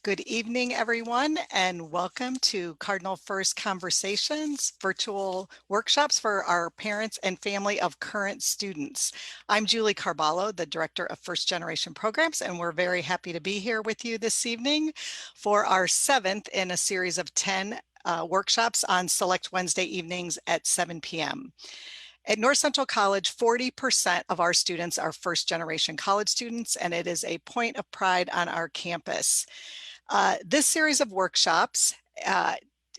Good evening, everyone, and welcome to Cardinal First Conversations, virtual workshops for our parents and family of current students. I'm Julie Carballo, the Director of First Generation Programs, and we're very happy to be here with you this evening for our 7th in a series of 10 workshops on select Wednesday evenings at 7 p.m. At North Central College, 40% of our students are first-generation college students, and it is a point of pride on our campus. This series of workshops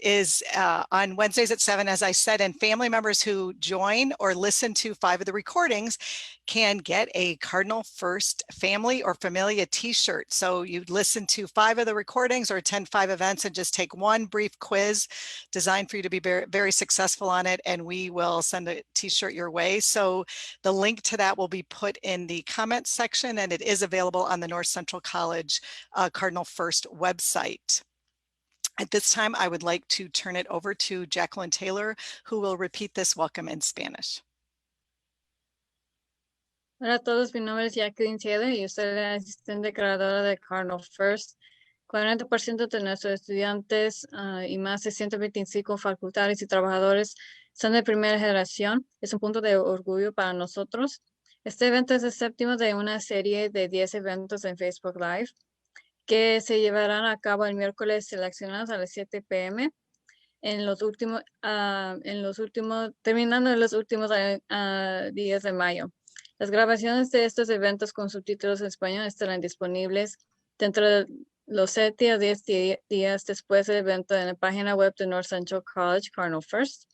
is on Wednesdays at 7, as I said, and family members who join or listen to 5 of the recordings can get a Cardinal First Family or Familia t-shirt. So you listen to 5 of the recordings or attend 5 events and just take one brief quiz designed for you to be very, very successful on it, and we will send a t-shirt your way. So the link to that will be put in the comments section, and it is available on the North Central College Cardinal First website. At this time, I would like to turn it over to Jacqueline Taylor, who will repeat this welcome in Spanish. Hola a todos, mi nombre es Jacqueline Taylor y yo soy la asistente creadora de Cardinal First. 40% de nuestros estudiantes y más de 125 facultades y trabajadores son de primera generación. Es un punto de orgullo para nosotros. Este evento es el séptimo de una serie de 10 eventos en Facebook Live que se llevarán a cabo el miércoles seleccionados a las 7 p.m. terminando en los últimos días de mayo. Las grabaciones de estos eventos con subtítulos en español estarán disponibles dentro de los 7 a 10 días después del evento en la página web de North Central College, Cardinal First.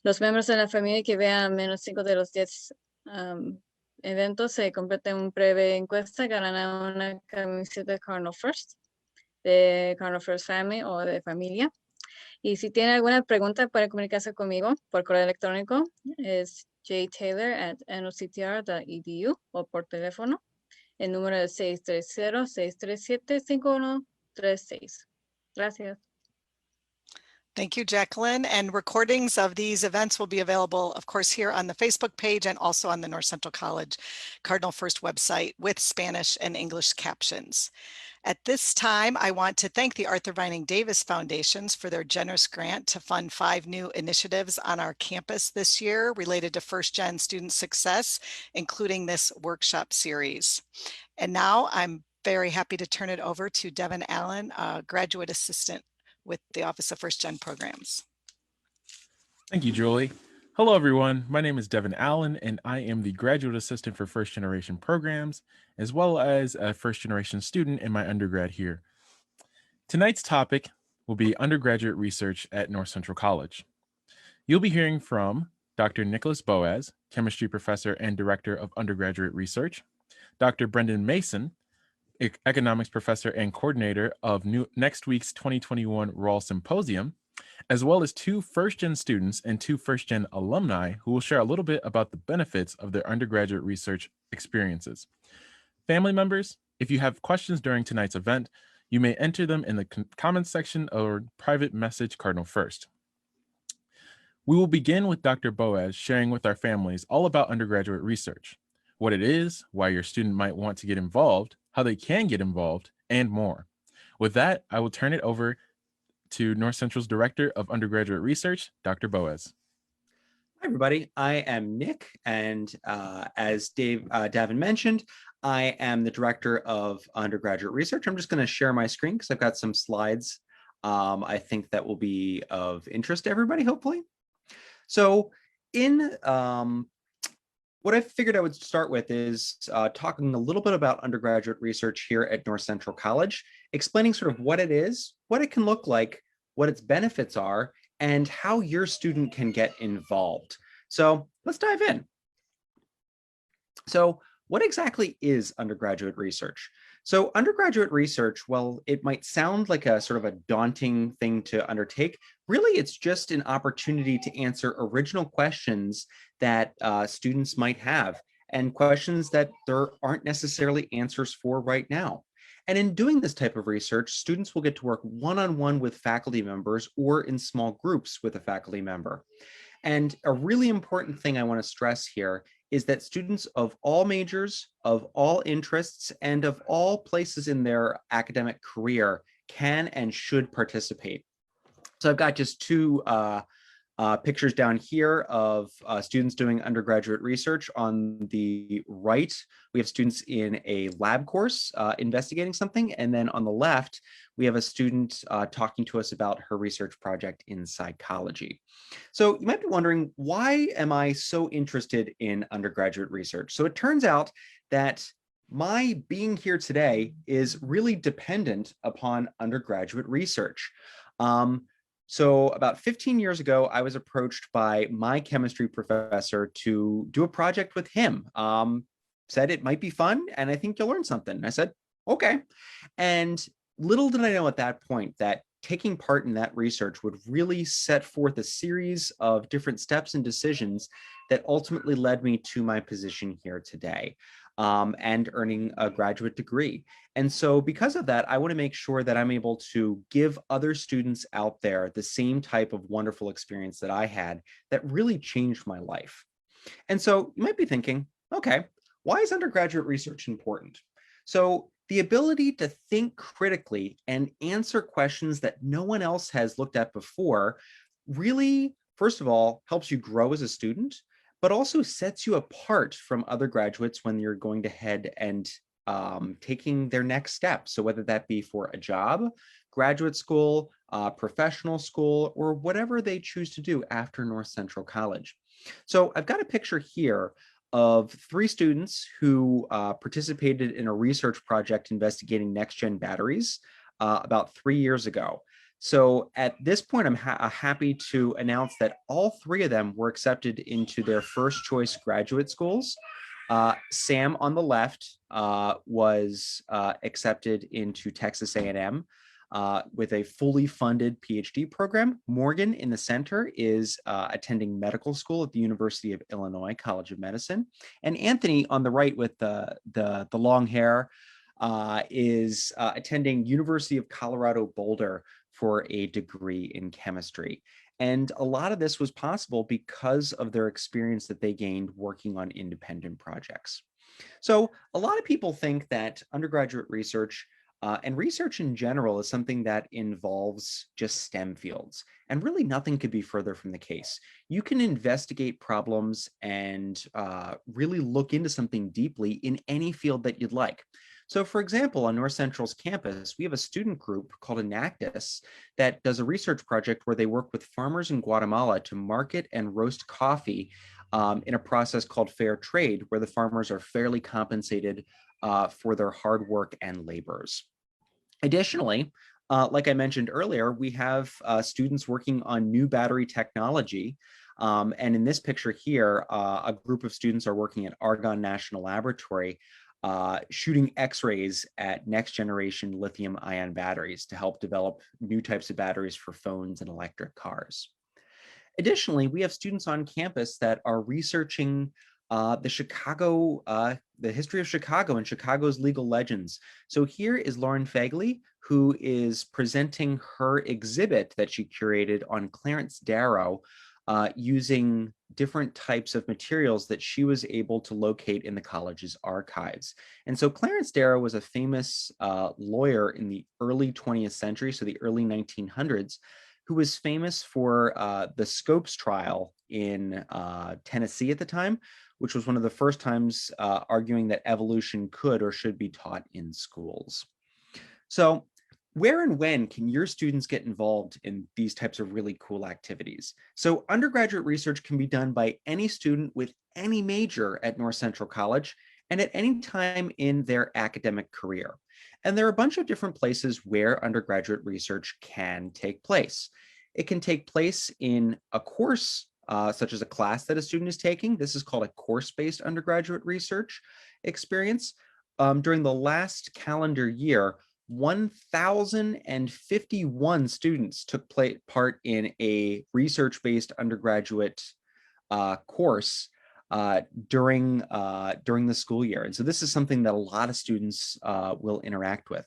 Los miembros de la familia que vean al menos 5 de los 10 eventos se completen una breve encuesta, ganarán una camiseta de Cardinal First, de Cardinal First Family o de familia. Y si tienen alguna pregunta, pueden comunicarse conmigo por correo electrónico, es jtaylor@noctr.edu o por teléfono. El número es 630-637-5136. Gracias. Thank you, Jacqueline. And recordings of these events will be available, of course, here on the Facebook page and also on the North Central College Cardinal First website with Spanish and English captions. At this time, I want to thank the Arthur Vining Davis Foundations for their generous grant to fund 5 new initiatives on our campus this year related to first-gen student success, including this workshop series. And now I'm very happy to turn it over to Devin Allen, a graduate assistant with the Office of First Gen Programs. Thank you, Julie. Hello, everyone. My name is Devin Allen, and I am the Graduate Assistant for First Generation Programs, as well as a First Generation student in my undergrad here. Tonight's topic will be undergraduate research at North Central College. You'll be hearing from Dr. Nicholas Boaz, Chemistry Professor and Director of Undergraduate Research, Dr. Brendan Mason, Economics Professor and Coordinator of next week's 2021 Rawls Symposium, as well as 2 first-gen students and 2 first-gen alumni who will share a little bit about the benefits of their undergraduate research experiences. Family members, if you have questions during tonight's event, you may enter them in the comments section or private message Cardinal First. We will begin with Dr. Boaz sharing with our families all about undergraduate research, what it is, why your student might want to get involved, how they can get involved, and more. With that, I will turn it over to North Central's Director of Undergraduate Research, Dr. Boaz. Hi, everybody. I am Nick, and as Davin mentioned, I am the Director of Undergraduate Research. I'm just going to share my screen because I've got some slides I think that will be of interest to everybody, hopefully. So in what I figured I would start with is talking a little bit about undergraduate research here at North Central College, explaining sort of what it is, what it can look like, what its benefits are, and how your student can get involved. So let's dive in. So what exactly is undergraduate research? So undergraduate research, well, it might sound like a sort of a daunting thing to undertake. Really, it's just an opportunity to answer original questions that students might have, and questions that there aren't necessarily answers for right now. And in doing this type of research, students will get to work one-on-one with faculty members or in small groups with a faculty member. And a really important thing I want to stress here is that students of all majors, of all interests, and of all places in their academic career can and should participate. So I've got just two pictures down here of students doing undergraduate research. On the right, we have students in a lab course investigating something. And then on the left, we have a student talking to us about her research project in psychology. So you might be wondering, why am I so interested in undergraduate research? So it turns out that my being here today is really dependent upon undergraduate research. So about 15 years ago, I was approached by my chemistry professor to do a project with him. Said it might be fun, and I think you'll learn something. And I said, okay. And little did I know at that point that taking part in that research would really set forth a series of different steps and decisions that ultimately led me to my position here today. And earning a graduate degree. And so because of that, I want to make sure that I'm able to give other students out there the same type of wonderful experience that I had that really changed my life. And so you might be thinking, okay, why is undergraduate research important? So the ability to think critically and answer questions that no one else has looked at before really, first of all, helps you grow as a student, but also sets you apart from other graduates when you're going to head and taking their next step. So whether that be for a job, graduate school, professional school, or whatever they choose to do after North Central College. So I've got a picture here of 3 students who participated in a research project investigating next-gen batteries about 3 years ago. So at this point, I'm happy to announce that all 3 of them were accepted into their first choice graduate schools. Sam on the left was accepted into Texas A&M with a fully funded PhD program. Morgan in the center is attending medical school at the University of Illinois College of Medicine. And Anthony on the right with the long hair is attending University of Colorado Boulder for a degree in chemistry. And a lot of this was possible because of their experience that they gained working on independent projects. So a lot of people think that undergraduate research and research in general is something that involves just STEM fields. And really nothing could be further from the case. You can investigate problems and really look into something deeply in any field that you'd like. So for example, on North Central's campus, we have a student group called Enactus that does a research project where they work with farmers in Guatemala to market and roast coffee in a process called fair trade, where the farmers are fairly compensated for their hard work and labors. Additionally, like I mentioned earlier, we have students working on new battery technology. And in this picture here, a group of students are working at Argonne National Laboratory shooting X-rays at next generation lithium ion batteries to help develop new types of batteries for phones and electric cars. Additionally, we have students on campus that are researching the history of Chicago and Chicago's legal legends. So here is Lauren Fagley, who is presenting her exhibit that she curated on Clarence Darrow, using different types of materials that she was able to locate in the college's archives. And so Clarence Darrow was a famous lawyer in the early 20th century, so the early 1900s, who was famous for the Scopes trial in Tennessee at the time, which was one of the first times arguing that evolution could or should be taught in schools. So where and when can your students get involved in these types of really cool activities? So undergraduate research can be done by any student with any major at North Central College and at any time in their academic career. And there are a bunch of different places where undergraduate research can take place. It can take place in a course, such as a class that a student is taking. This is called a course-based undergraduate research experience. During the last calendar year, 1,051 students took part in a research-based undergraduate course during the school year. And so this is something that a lot of students will interact with.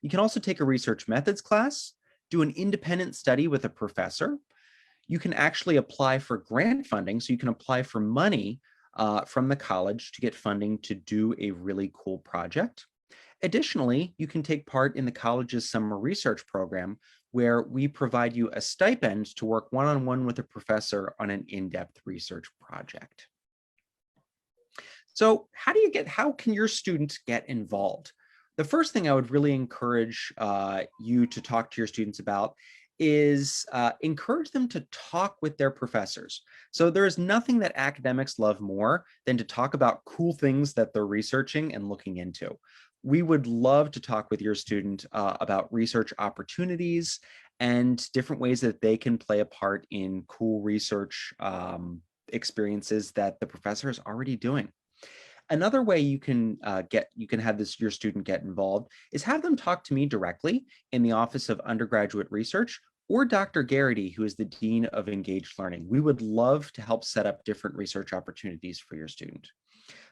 You can also take a research methods class, do an independent study with a professor. You can actually apply for grant funding. So you can apply for money from the college to get funding to do a really cool project. Additionally, you can take part in the college's summer research program, where we provide you a stipend to work one-on-one with a professor on an in-depth research project. So how can your students get involved? The first thing I would really encourage you to talk to your students about is encourage them to talk with their professors. So there is nothing that academics love more than to talk about cool things that they're researching and looking into. We would love to talk with your student about research opportunities and different ways that they can play a part in cool research experiences that the professor is already doing. Another way you can have your student get involved is have them talk to me directly in the Office of Undergraduate Research, or Dr. Garrity, who is the Dean of Engaged Learning. We would love to help set up different research opportunities for your student.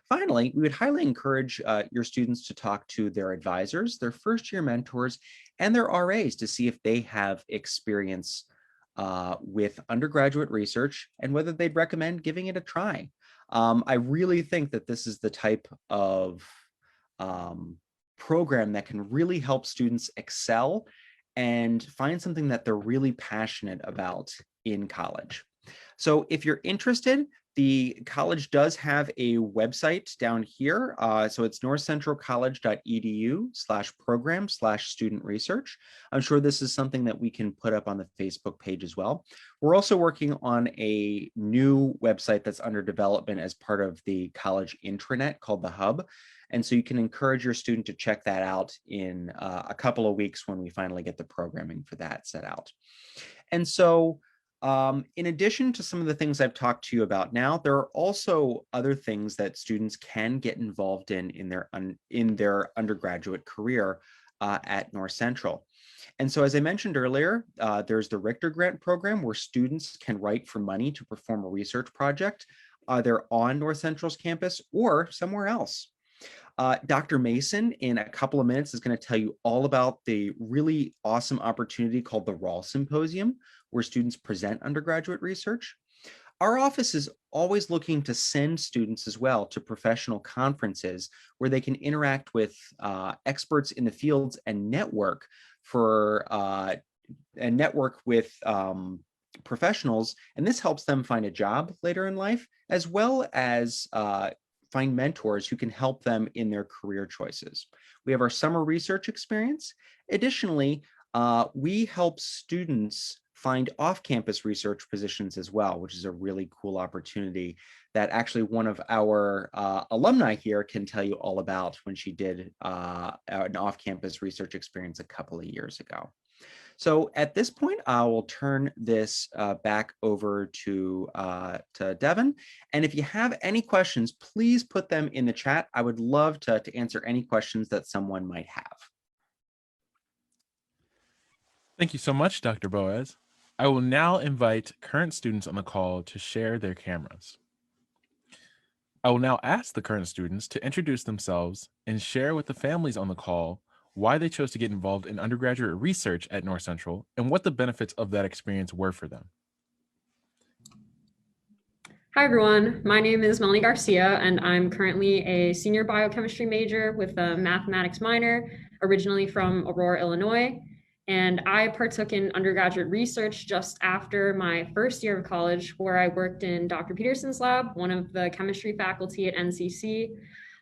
Finally, we would highly encourage your students to talk to their advisors, their first-year mentors, and their RAs to see if they have experience with undergraduate research and whether they'd recommend giving it a try. I really think that this is the type of program that can really help students excel and find something that they're really passionate about in college. So if you're interested, the college does have a website down here. So it's northcentralcollege.edu/program/student research. I'm sure this is something that we can put up on the Facebook page as well. We're also working on a new website that's under development as part of the college intranet called the Hub. And so you can encourage your student to check that out in a couple of weeks when we finally get the programming for that set out. And so in addition to some of the things I've talked to you about now, there are also other things that students can get involved in their undergraduate career at North Central. And so, as I mentioned earlier, there's the Richter Grant program, where students can write for money to perform a research project, either on North Central's campus or somewhere else. Dr. Mason, in a couple of minutes, is going to tell you all about the really awesome opportunity called the Rawl Symposium, where students present undergraduate research. Our office is always looking to send students as well to professional conferences where they can interact with experts in the fields and network with professionals, and this helps them find a job later in life, as well as find mentors who can help them in their career choices. We have our summer research experience. Additionally, we help students find off-campus research positions as well, which is a really cool opportunity that actually one of our alumni here can tell you all about when she did an off-campus research experience a couple of years ago. So at this point, I will turn this back over to Devin. And if you have any questions, please put them in the chat. I would love to answer any questions that someone might have. Thank you so much, Dr. Boaz. I will now invite current students on the call to share their cameras. I will now ask the current students to introduce themselves and share with the families on the call why they chose to get involved in undergraduate research at North Central and what the benefits of that experience were for them. Hi, everyone. My name is Melanie Garcia, and I'm currently a senior biochemistry major with a mathematics minor, originally from Aurora, Illinois. And I partook in undergraduate research just after my first year of college, where I worked in Dr. Peterson's lab, one of the chemistry faculty at NCC.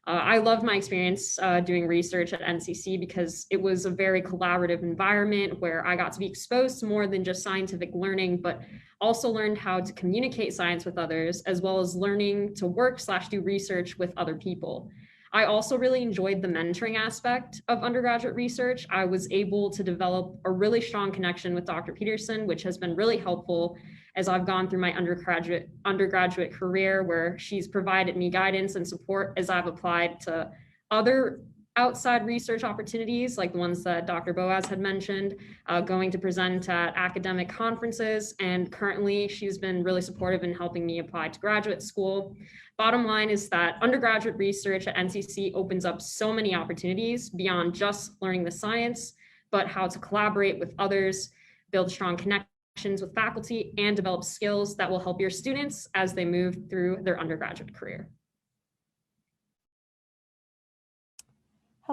I loved my experience doing research at NCC because it was a very collaborative environment where I got to be exposed to more than just scientific learning, but also learned how to communicate science with others, as well as learning to work/do research with other people. I also really enjoyed the mentoring aspect of undergraduate research. I was able to develop a really strong connection with Dr. Peterson, which has been really helpful as I've gone through my undergraduate career, where she's provided me guidance and support as I've applied to other outside research opportunities, like the ones that Dr. Boaz had mentioned, going to present at academic conferences. And currently, she's been really supportive in helping me apply to graduate school. Bottom line is that undergraduate research at NCC opens up so many opportunities beyond just learning the science, but how to collaborate with others, build strong connections with faculty, and develop skills that will help your students as they move through their undergraduate career.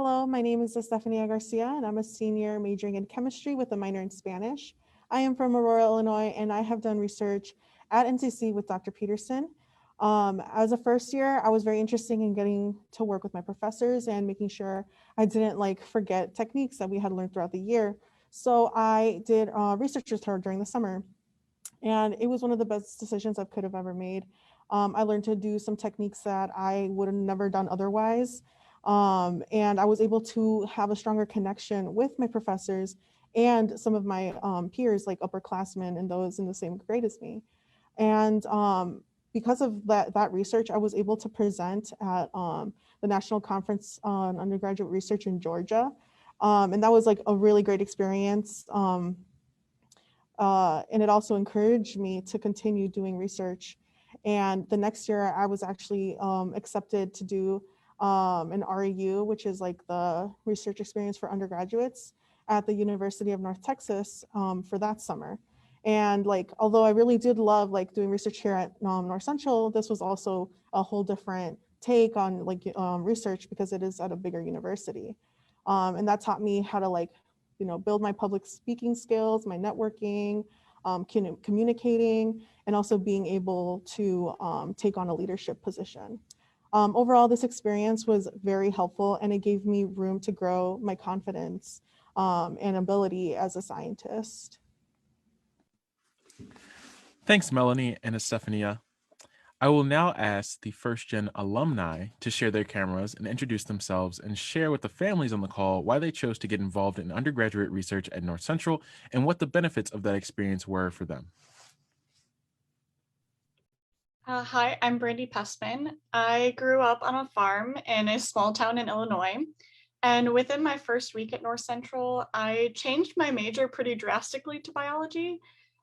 Hello, my name is Estefania Garcia, and I'm a senior majoring in chemistry with a minor in Spanish. I am from Aurora, Illinois, and I have done research at NCC with Dr. Peterson. As a first year, I was very interested in getting to work with my professors and making sure I didn't forget techniques that we had learned throughout the year. So I did research with her during the summer, and it was one of the best decisions I could have ever made. I learned to do some techniques that I would have never done otherwise. And I was able to have a stronger connection with my professors and some of my peers, like upperclassmen and those in the same grade as me. And because of that research, I was able to present at the National Conference on Undergraduate Research in Georgia. And that was like a really great experience. And it also encouraged me to continue doing research. And the next year, I was actually accepted to do an REU, which is like the research experience for undergraduates at the University of North Texas for that summer. And although I really did love doing research here at North Central, this was also a whole different take on research because it is at a bigger university. And that taught me how to build my public speaking skills, my networking, communicating, and also being able to take on a leadership position. Overall, this experience was very helpful, and it gave me room to grow my confidence and ability as a scientist. Thanks, Melanie and Estefania. I will now ask the first gen alumni to share their cameras and introduce themselves and share with the families on the call why they chose to get involved in undergraduate research at North Central and what the benefits of that experience were for them. Hi, I'm Brandy Pestman. I grew up on a farm in a small town in Illinois. And within my first week at North Central, I changed my major pretty drastically to biology.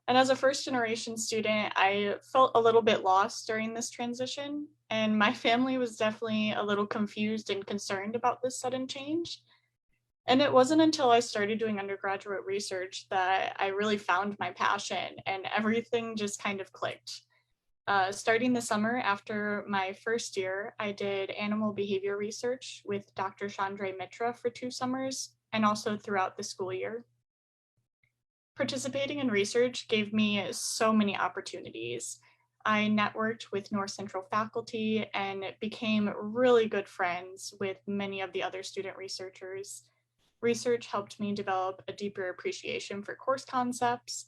And as a first generation student, I felt a little bit lost during this transition. And my family was definitely a little confused and concerned about this sudden change. And it wasn't until I started doing undergraduate research that I really found my passion and everything just kind of clicked. Starting the summer after my first year, I did animal behavior research with Dr. Chandra Mitra for 2 summers and also throughout the school year. Participating in research gave me so many opportunities. I networked with North Central faculty and became really good friends with many of the other student researchers. Research helped me develop a deeper appreciation for course concepts.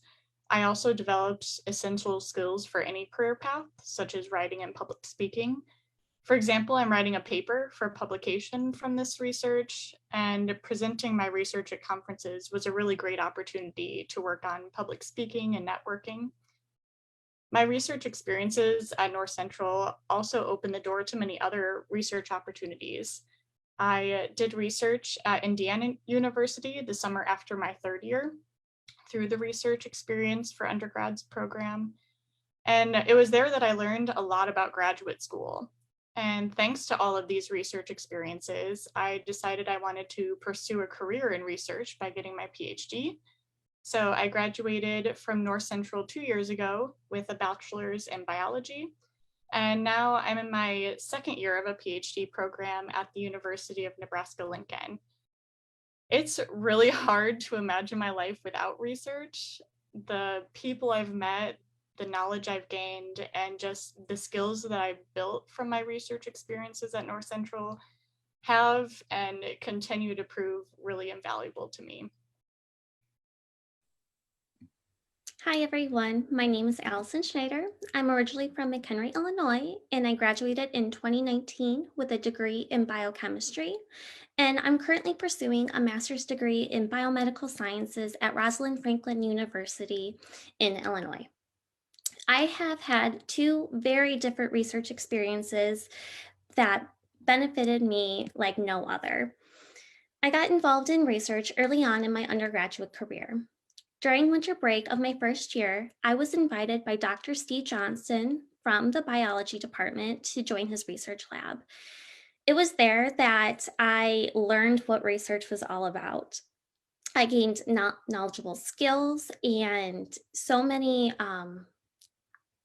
I also developed essential skills for any career path, such as writing and public speaking. For example, I'm writing a paper for publication from this research, and presenting my research at conferences was a really great opportunity to work on public speaking and networking. My research experiences at North Central also opened the door to many other research opportunities. I did research at Indiana University the summer after my 3rd year through the research experience for undergrads program. And it was there that I learned a lot about graduate school. And thanks to all of these research experiences, I decided I wanted to pursue a career in research by getting my PhD. So I graduated from North Central 2 years ago with a bachelor's in biology. And now I'm in my 2nd year of a PhD program at the University of Nebraska-Lincoln. It's really hard to imagine my life without research. The people I've met, the knowledge I've gained, and just the skills that I've built from my research experiences at North Central have and continue to prove really invaluable to me. Hi everyone, my name is Allison Schneider. I'm originally from McHenry, Illinois, and I graduated in 2019 with a degree in biochemistry. And I'm currently pursuing a master's degree in biomedical sciences at Rosalind Franklin University in Illinois. I have had 2 very different research experiences that benefited me like no other. I got involved in research early on in my undergraduate career. During winter break of my first year, I was invited by Dr. Steve Johnson from the biology department to join his research lab. It was there that I learned what research was all about. I gained knowledgeable skills and so many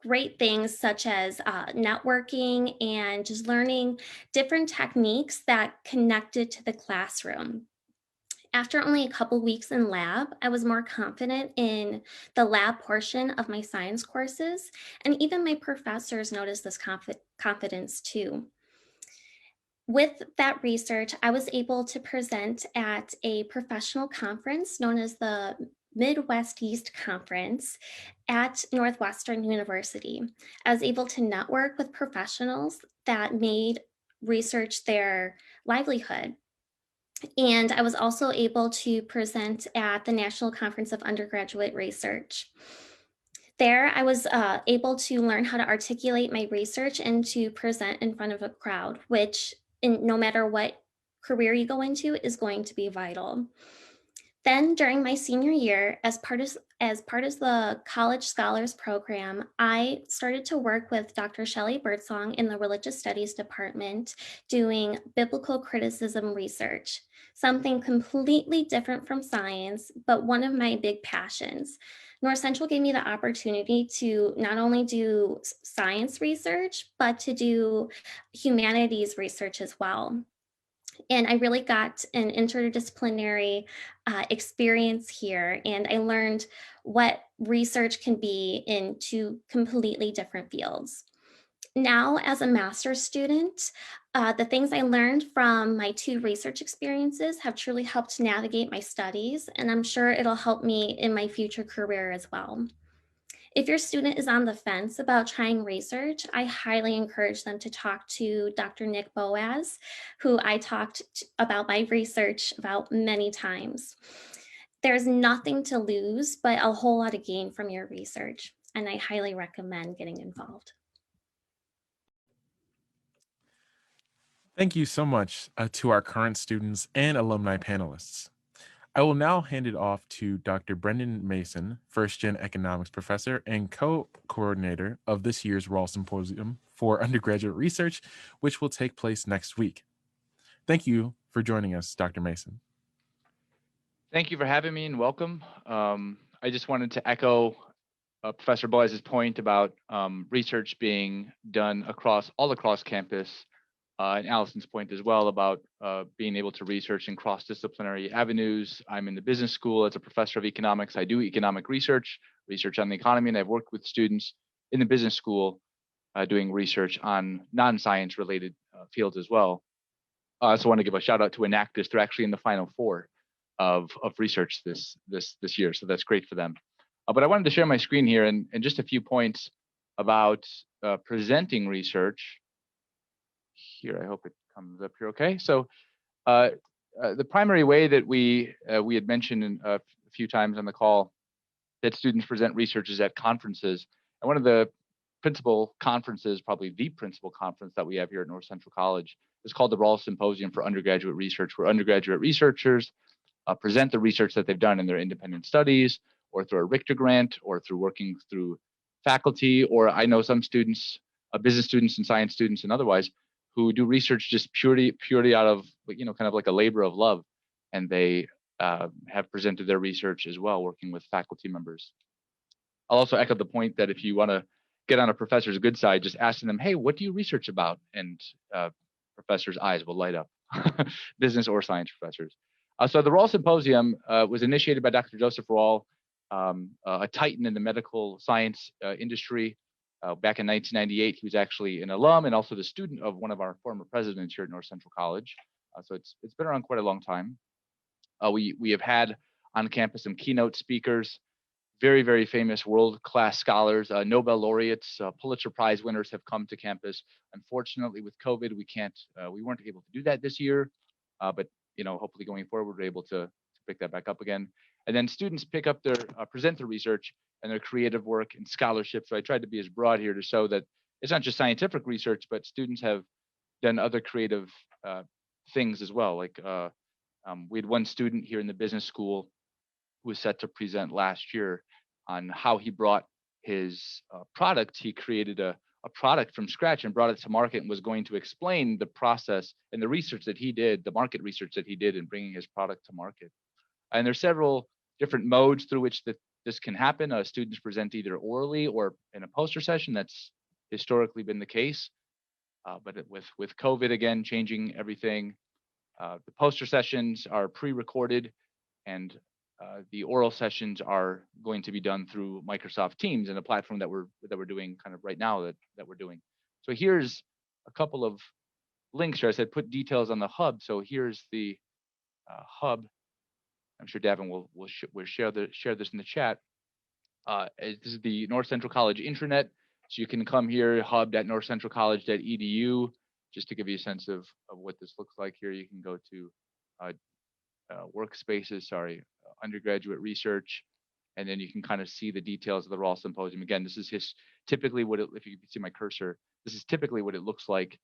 great things such as networking and just learning different techniques that connected to the classroom. After only a couple weeks in lab, I was more confident in the lab portion of my science courses, and even my professors noticed this confidence too. With that research, I was able to present at a professional conference known as the Midwest East Conference at Northwestern University. I was able to network with professionals that made research their livelihood. And I was also able to present at the National Conference of Undergraduate Research. There, I was able to learn how to articulate my research and to present in front of a crowd, which no matter what career you go into is going to be vital. Then during my senior year, as part of the College Scholars Program, I started to work with Dr. Shelley Birdsong in the Religious Studies Department doing biblical criticism research, something completely different from science, but one of my big passions. North Central gave me the opportunity to not only do science research, but to do humanities research as well. And I really got an interdisciplinary experience here, and I learned what research can be in two completely different fields. Now, as a master's student, the things I learned from my two research experiences have truly helped navigate my studies, and I'm sure it'll help me in my future career as well. If your student is on the fence about trying research, I highly encourage them to talk to Dr. Nick Boaz, who I talked about my research about many times. There's nothing to lose, but a whole lot of gain from your research, and I highly recommend getting involved. Thank you so much to our current students and alumni panelists. I will now hand it off to Dr. Brendan Mason, First Gen Economics Professor and co-coordinator of this year's Rawl Symposium for Undergraduate Research, which will take place next week. Thank you for joining us, Dr. Mason. Thank you for having me and welcome. I just wanted to echo Professor Boaz's point about research being done all across campus, and Allison's point as well about being able to research in cross-disciplinary avenues. I'm in the business school as a professor of economics. I do economic research on the economy, and I've worked with students in the business school doing research on non-science related fields as well. I also want to give a shout out to Enactus. They're actually in the final four of research this year, so that's great for them. But I wanted to share my screen here and just a few points about presenting research. Here, I hope it comes up here okay. So the primary way that we had mentioned a few times on the call that students present research is at conferences. And one of the principal conferences, probably the principal conference that we have here at North Central College, is called the Rawl Symposium for Undergraduate Research, where undergraduate researchers present the research that they've done in their independent studies or through a Richter grant or through working through faculty, or I know some students, business students and science students and otherwise, who do research just purely out of, kind of like a labor of love. And they have presented their research as well, working with faculty members. I'll also echo the point that if you want to get on a professor's good side, just asking them, hey, what do you research about? And professors' eyes will light up, business or science professors. So the Rawl Symposium was initiated by Dr. Joseph Rawl, a titan in the medical science industry. Back in 1998, he was actually an alum and also the student of one of our former presidents here at North Central College. So it's been around quite a long time. We have had on campus some keynote speakers, very, very famous world-class scholars, Nobel laureates, Pulitzer Prize winners have come to campus. Unfortunately, with COVID, we weren't able to do that this year, but hopefully going forward, we're able to pick that back up again. And then students pick up their present their research and their creative work and scholarship. So I tried to be as broad here to show that it's not just scientific research, but students have done other creative things as well. Like we had one student here in the business school who was set to present last year on how he brought his product. He created a product from scratch and brought it to market and was going to explain the process and the research that he did, the market research that he did in bringing his product to market. And there's several different modes through which this can happen. Students present either orally or in a poster session. That's historically been the case. But with COVID again changing everything, the poster sessions are pre-recorded, and the oral sessions are going to be done through Microsoft Teams and a platform that we're doing kind of right now that we're doing. So here's a couple of links here. I said put details on the hub. So here's the hub. I'm sure Davin will share this in the chat. This is the North Central College intranet. So you can come here, hub.northcentralcollege.edu. Just to give you a sense of what this looks like here, you can go to workspaces, undergraduate research, and then you can kind of see the details of the raw symposium. Again, this is typically what if you can see my cursor, this is typically what it looks like.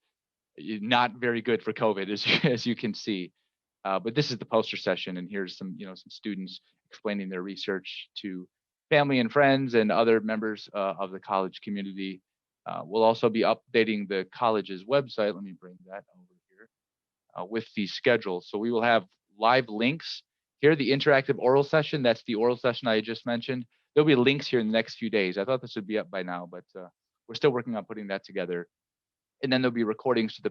Not very good for COVID, as you can see. But this is the poster session, and here's some students explaining their research to family and friends and other members of the college community. We'll also be updating the college's website. Let me bring that over here with the schedule. So we will have live links here. The interactive oral session, that's the oral session I just mentioned. There'll be links here in the next few days. I thought this would be up by now, but we're still working on putting that together. And then there'll be recordings to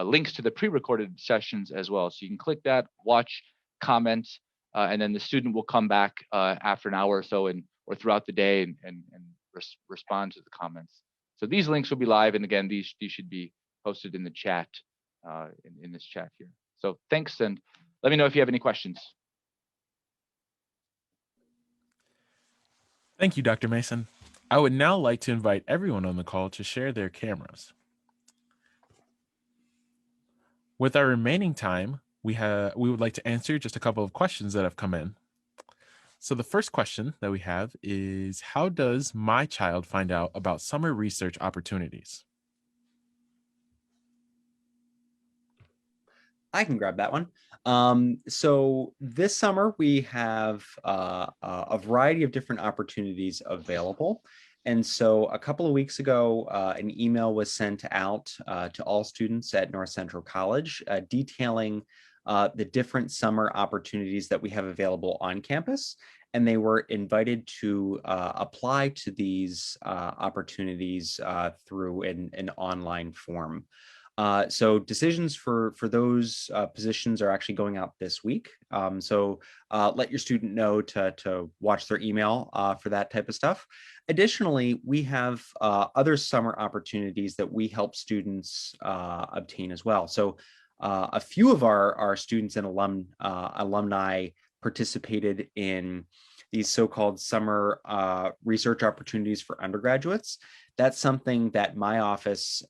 links to the pre-recorded sessions as well. So you can click that, watch, comment, and then the student will come back after an hour or so or throughout the day and respond to the comments. So these links will be live, and again, these should be posted in the chat, in this chat here. So thanks, and let me know if you have any questions. Thank you, Dr. Mason. I would now like to invite everyone on the call to share their cameras. With our remaining time, we would like to answer just a couple of questions that have come in. So the first question that we have is, how does my child find out about summer research opportunities? I can grab that one. So this summer we have a variety of different opportunities available. And so a couple of weeks ago, an email was sent out to all students at North Central College detailing the different summer opportunities that we have available on campus. And they were invited to apply to these opportunities through an online form. So decisions for those positions are actually going out this week. So let your student know to watch their email for that type of stuff. Additionally, we have other summer opportunities that we help students obtain as well. So a few of our students and alumni participated in these so-called summer research opportunities for undergraduates. That's something that my office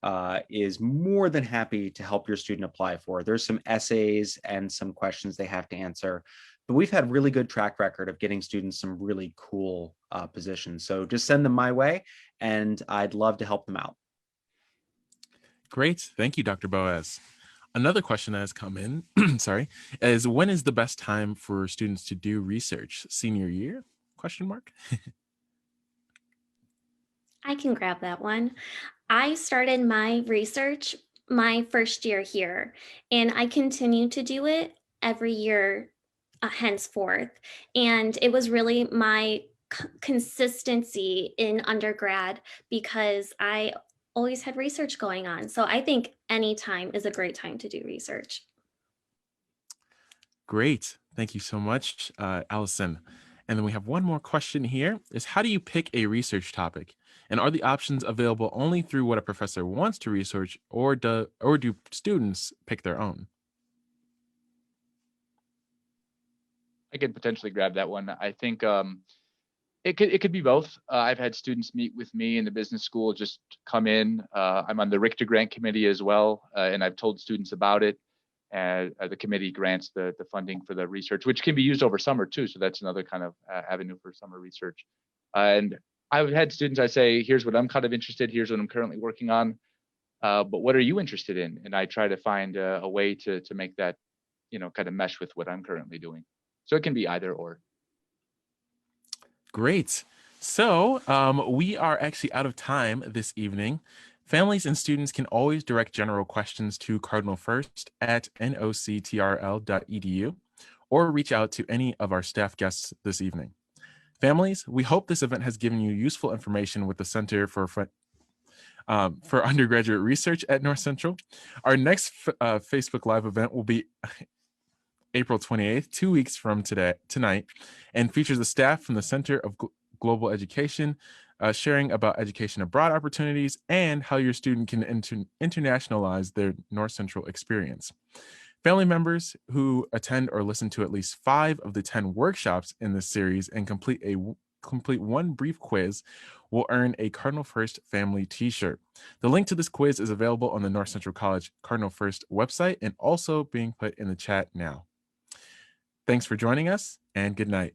is more than happy to help your student apply for. There's some essays and some questions they have to answer, but we've had really good track record of getting students some really cool positions. So just send them my way, and I'd love to help them out. Great. Thank you, Dr. Boaz. Another question that has come in, is when is the best time for students to do research? Senior year? Question mark. I can grab that one. I started my research my first year here, and I continue to do it every year henceforth. And it was really my consistency in undergrad because I always had research going on. So I think any time is a great time to do research. Great. Thank you so much, Allison. And then we have one more question here is, how do you pick a research topic? And are the options available only through what a professor wants to research, or do students pick their own? I could potentially grab that one. I think it could be both. I've had students meet with me in the business school, just come in. I'm on the Richter Grant Committee as well, and I've told students about it. And the committee grants the funding for the research, which can be used over summer too. So that's another kind of avenue for summer research. And I've had students, I say, here's what I'm kind of interested, here's what I'm currently working on, but what are you interested in? And I try to find a way to make that, kind of mesh with what I'm currently doing. So it can be either or. Great. So we are actually out of time this evening. Families and students can always direct general questions to Cardinal First at noctrl.edu or reach out to any of our staff guests this evening. Families, we hope this event has given you useful information with the Center for Undergraduate Research at North Central. Our next Facebook Live event will be April 28th, 2 weeks from tonight, and features the staff from the Center of Global Education sharing about education abroad opportunities and how your student can internationalize their North Central experience. Family members who attend or listen to at least 5 of the 10 workshops in this series and complete one brief quiz will earn a Cardinal First family t-shirt. The link to this quiz is available on the North Central College Cardinal First website and also being put in the chat now. Thanks for joining us, and good night.